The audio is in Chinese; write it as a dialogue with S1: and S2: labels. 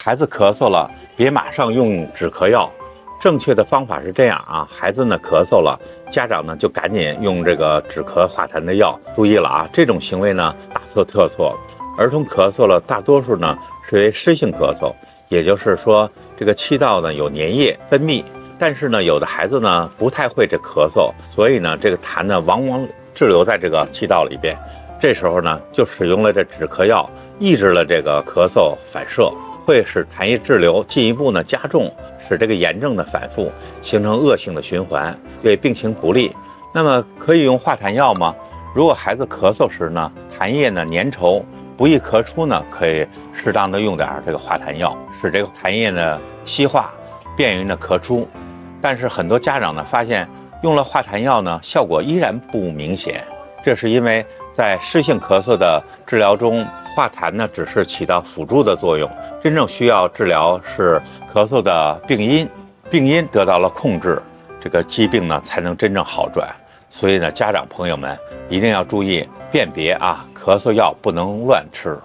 S1: 孩子咳嗽了，别马上用止咳药。正确的方法是这样啊，孩子呢咳嗽了，家长呢就赶紧用这个止咳化痰的药。注意了啊，这种行为呢大错特错。儿童咳嗽了，大多数呢是为湿性咳嗽，也就是说这个气道呢有粘液分泌，但是呢有的孩子呢不太会这咳嗽，所以呢这个痰呢往往滞留在这个气道里边。这时候呢就使用了这止咳药，抑制了这个咳嗽反射，会使痰液滞留进一步呢加重，使这个炎症的反复，形成恶性的循环，对病情不利。那么可以用化痰药吗？如果孩子咳嗽时呢，痰液呢粘稠，不易咳出呢，可以适当的用点这个化痰药，使这个痰液呢稀化，便于呢咳出。但是很多家长呢发现用了化痰药呢，效果依然不明显，这是因为在湿性咳嗽的治疗中，化痰呢只是起到辅助的作用，真正需要治疗是咳嗽的病因，病因得到了控制，这个疾病呢才能真正好转。所以呢，家长朋友们一定要注意辨别啊，咳嗽药不能乱吃。